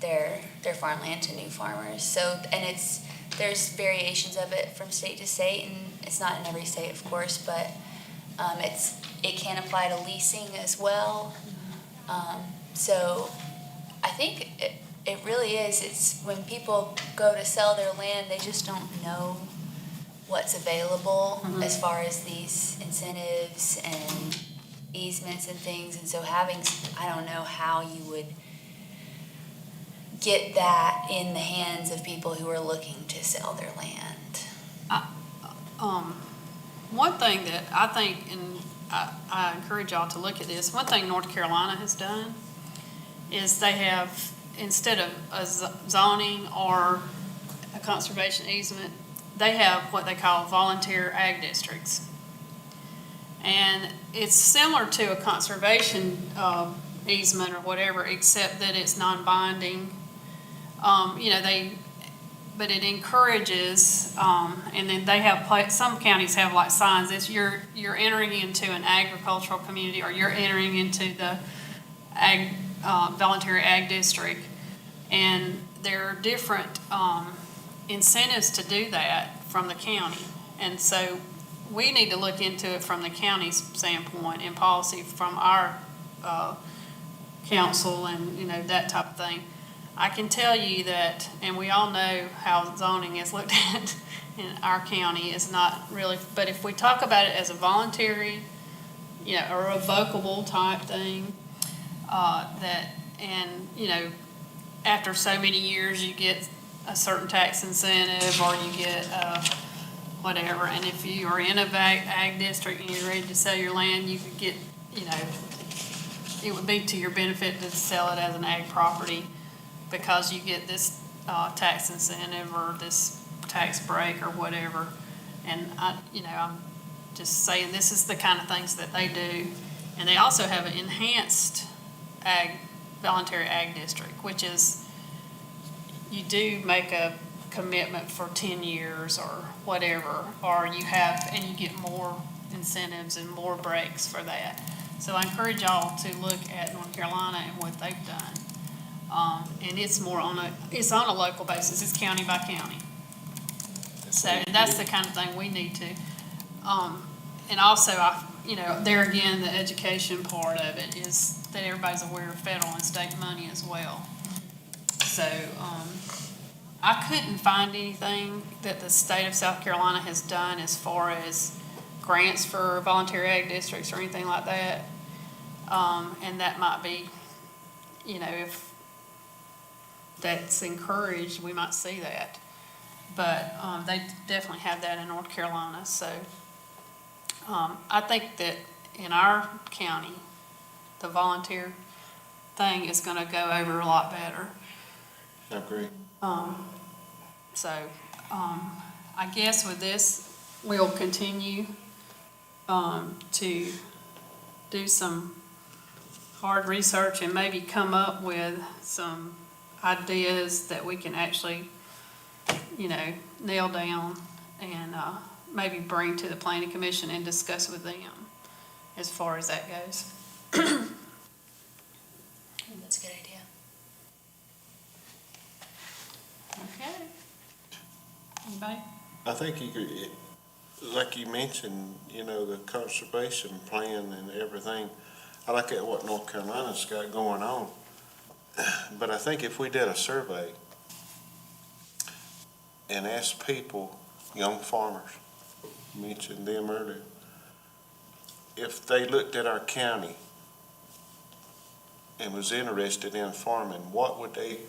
their farmland to new farmers. So, and there's variations of it from state to state, and it's not in every state, of course, but it can apply to leasing as well. So I think it really is. It's when people go to sell their land, they just don't know what's available as far as these incentives and easements and things. And so I don't know how you would get that in the hands of people who are looking to sell their land. One thing that I think, and I encourage y'all to look at this, one thing North Carolina has done is they have, instead of a zoning or a conservation easement, they have what they call volunteer ag districts. And it's similar to a conservation easement or whatever, except that it's non-binding. But it encourages, and then they have, some counties have like signs, it's you're entering into an agricultural community, or you're entering into the voluntary ag district. And there are different incentives to do that from the county. And so we need to look into it from the county's standpoint and policy from our council and, that type of thing. I can tell you that, and we all know how zoning is looked at in our county is not really, but if we talk about it as a voluntary, a revocable type thing, after so many years you get a certain tax incentive or you get whatever, and if you are in a ag district and you're ready to sell your land, you could get, it would be to your benefit to sell it as an ag property, because you get this tax incentive or this tax break or whatever. And I'm just saying this is the kind of things that they do. And they also have an enhanced voluntary ag district, which is you do make a commitment for 10 years or whatever, or you get more incentives and more breaks for that. So I encourage y'all to look at North Carolina and what they've done. And it's more on a local basis. It's county by county. So that's the kind of thing we need to. And also, there again, the education part of it is that everybody's aware of federal and state money as well. So I couldn't find anything that the state of South Carolina has done as far as grants for voluntary ag districts or anything like that. And that might be, if that's encouraged, we might see that. But they definitely have that in North Carolina. So I think that in our county, the volunteer thing is going to go over a lot better. I agree. I guess with this, we'll continue to do some hard research and maybe come up with some ideas that we can actually, nail down and maybe bring to the planning commission and discuss with them as far as that goes. That's a good idea. Okay. Anybody? I think you could, like you mentioned, the conservation plan and everything. I like what North Carolina's got going on. But I think if we did a survey and asked people, young farmers, mentioned them earlier, if they looked at our county and was interested in farming, what would the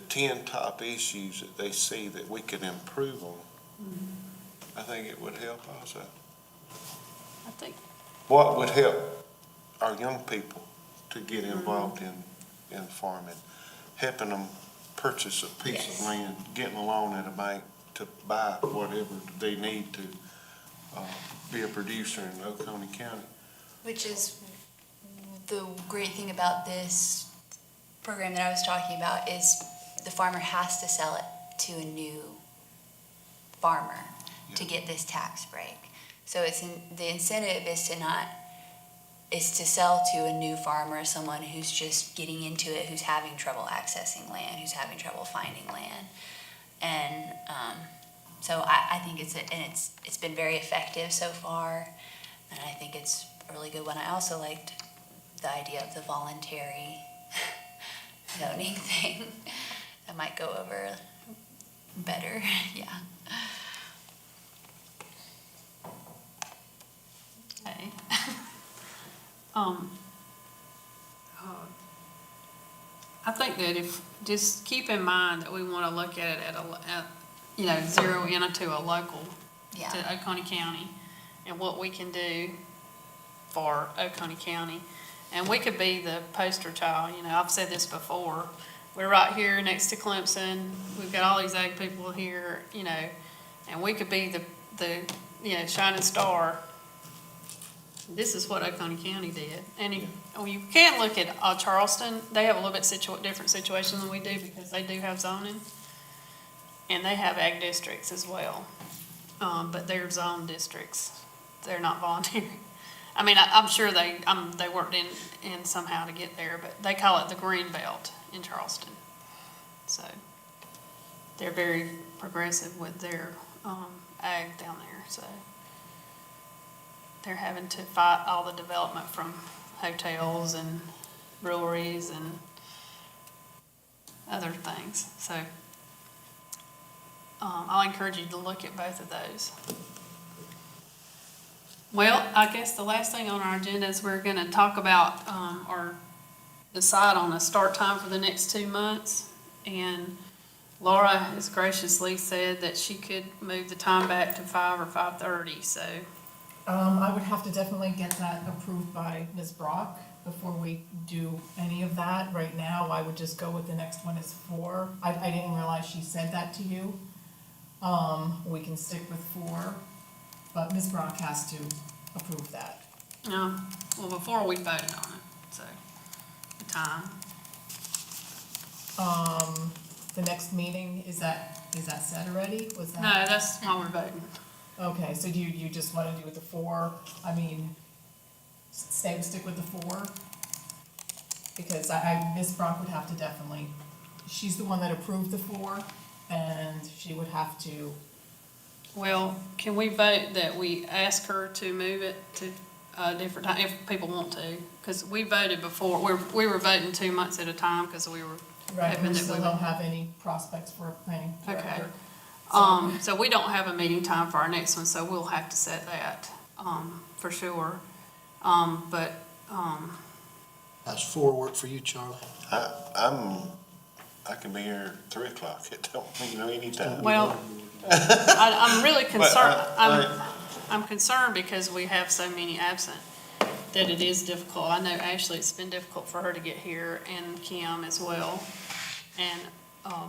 10 top issues that they see that we could improve on? I think it would help also. I think. What would help our young people to get involved in farming, helping them purchase a piece of land, getting a loan at a bank to buy whatever they need to be a producer in Oconee County. Which is the great thing about this program that I was talking about is the farmer has to sell it to a new farmer to get this tax break. So the incentive is to sell to a new farmer, someone who's just getting into it, who's having trouble accessing land, who's having trouble finding land. And so I think it's been very effective so far, and I think it's a really good one. I also liked the idea of the voluntary zoning thing. That might go over better, yeah. Okay. I think that if, just keep in mind that we want to look at it zero in to a local, Yeah. to Oconee County, and what we can do for Oconee County. And we could be the poster child, I've said this before. We're right here next to Clemson. We've got all these ag people here, and we could be the shining star. This is what Oconee County did. And you can look at Charleston. They have a little bit different situation than we do because they do have zoning. And they have ag districts as well. But they're zone districts. They're not voluntary. I mean, I'm sure they worked in somehow to get there, but they call it the Green Belt in Charleston. So they're very progressive with their ag down there. So they're having to fight all the development from hotels and breweries and other things. So I'll encourage you to look at both of those. Well, I guess the last thing on our agenda is we're going to talk about or decide on a start time for the next 2 months. And Laura has graciously said that she could move the time back to 5 or 5:30. So I would have to definitely get that approved by Ms. Brock before we do any of that. Right now, I would just go with the next one is 4. I didn't realize she said that to you. We can stick with 4, but Ms. Brock has to approve that. well, before we voted on it, so the time. The next meeting, is that set already? Was that? No, that's why we're voting. Okay, so do you just wanna do with the 4? I mean, stick with the 4? Because Ms. Brock would have to definitely, she's the one that approved the 4, and she would have to. Well, can we vote that we ask her to move it to a different time, if people want to? Because we voted before, we were voting 2 months at a time because we were Right, hoping we that still we don't would. have any prospects for a planning Okay. director. So we don't have a meeting time for our next one, so we'll have to set that, for sure. But, How's 4 work for you, Charlie? I can be here at 3 o'clock. It don't mean anytime. well, I'm really concerned, But, I'm concerned because we have so many absent that it is difficult. I know Ashley, it's been difficult for her to get here, and Kim as well. And,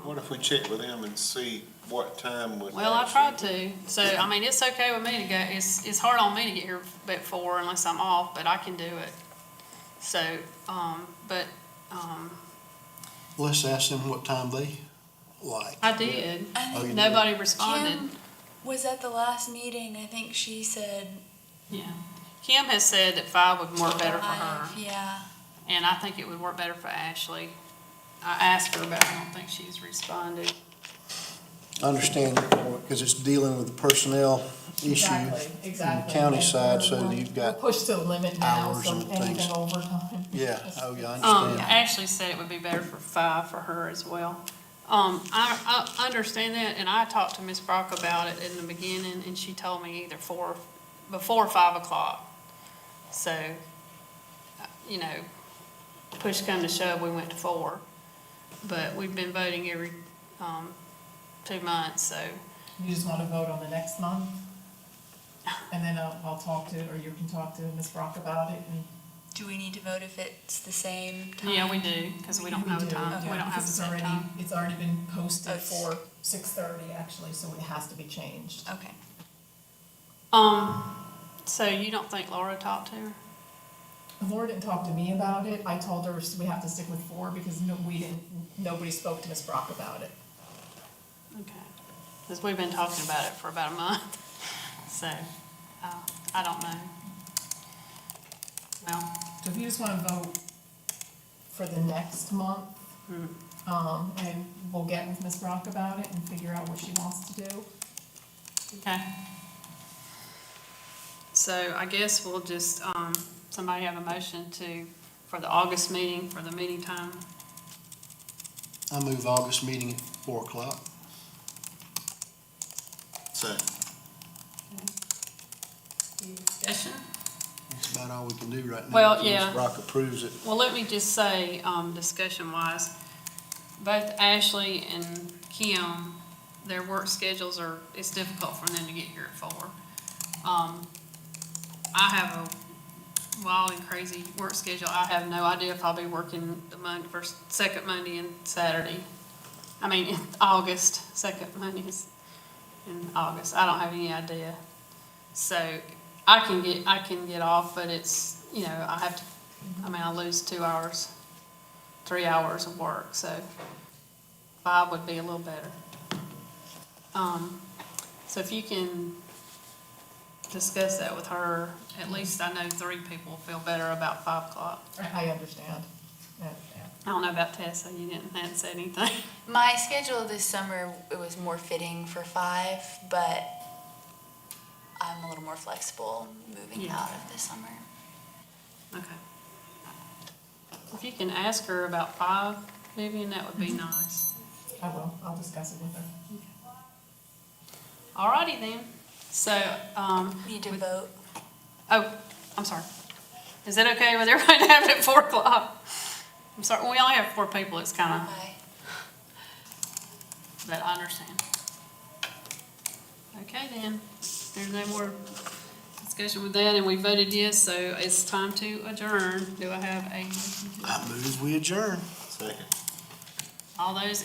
What if we check with them and see what time would? well, I actually- tried to, so, I mean, it's okay with me to go, it's hard on me to get here at 4 unless I'm off, but I can do it. So, Let's ask them what time they like. I did, I Oh, think you nobody responded. Kim was at the last meeting. I think she said Yeah. Kim has said that 5 would work better for her, 5, yeah. and I think it would work better for Ashley. I asked her, but I don't think she's responded. I understand, because it's dealing with the personnel issue. Exactly. County side, We're- so we're- you've got we're pushed to the limit now, hours so and anything things. overtime. Yeah, oh, yeah, I understand. Ashley said it would be better for 5 for her as well. I understand that, and I talked to Ms. Brock about it in the beginning, and she told me either before 5 o'clock. So, push come to shove, we went to 4. But we've been voting every, 2 months, so, You just wanna vote on the next month? And then I'll talk to, or you can talk to Ms. Brock about it, and. Do we need to vote if it's the same time? yeah, we do, because we don't have a do, time, okay, we don't have a because set time. It's already been posted It's- for 6:30, actually, so it has to be changed. Okay. So you don't think Laura talked to her? Laura didn't talk to me about it, I told her we have to stick with 4 because nobody spoke to Ms. Brock about it. Okay, because we've been talking about it for about a month, so, I don't know. Well, So if you just wanna vote for the next month, and we'll get with Ms. Brock about it and figure out what she wants to do. okay. So I guess we'll just, somebody have a motion for the August meeting, for the meeting time? I move August meeting at 4 o'clock. Second. Discussion? That's about all we can do right now. Well, until Ms. yeah. Brock approves it. Well, let me just say, discussion-wise, both Ashley and Kim, their work schedules it's difficult for them to get here at 4. I have a wild and crazy work schedule. I have no idea if I'll be working the second Monday and Saturday. I mean, in August, second Mondays in August. I don't have any idea. So I can get off, but it's, I lose 2 hours, 3 hours of work, so 5 would be a little better. So if you can discuss that with her, at least I know 3 people feel better about 5 o'clock. I understand. I understand. I don't know about Tessa, you hadn't said anything. My schedule this summer, it was more fitting for 5, but I'm a little more flexible moving Yeah. out of the summer. Okay. If you can ask her about 5, Vivian, that would be nice. I will. I'll discuss it with her. Alrighty then. So, Need to vote. oh, I'm sorry. Is that okay with everybody to have it at 4 o'clock? I'm sorry, we only have 4 people, it's kind of, Okay. but I understand. Okay then, there's no more discussion with that, and we voted yes, so it's time to adjourn. Do I have a motion? I move we adjourn. Second. All those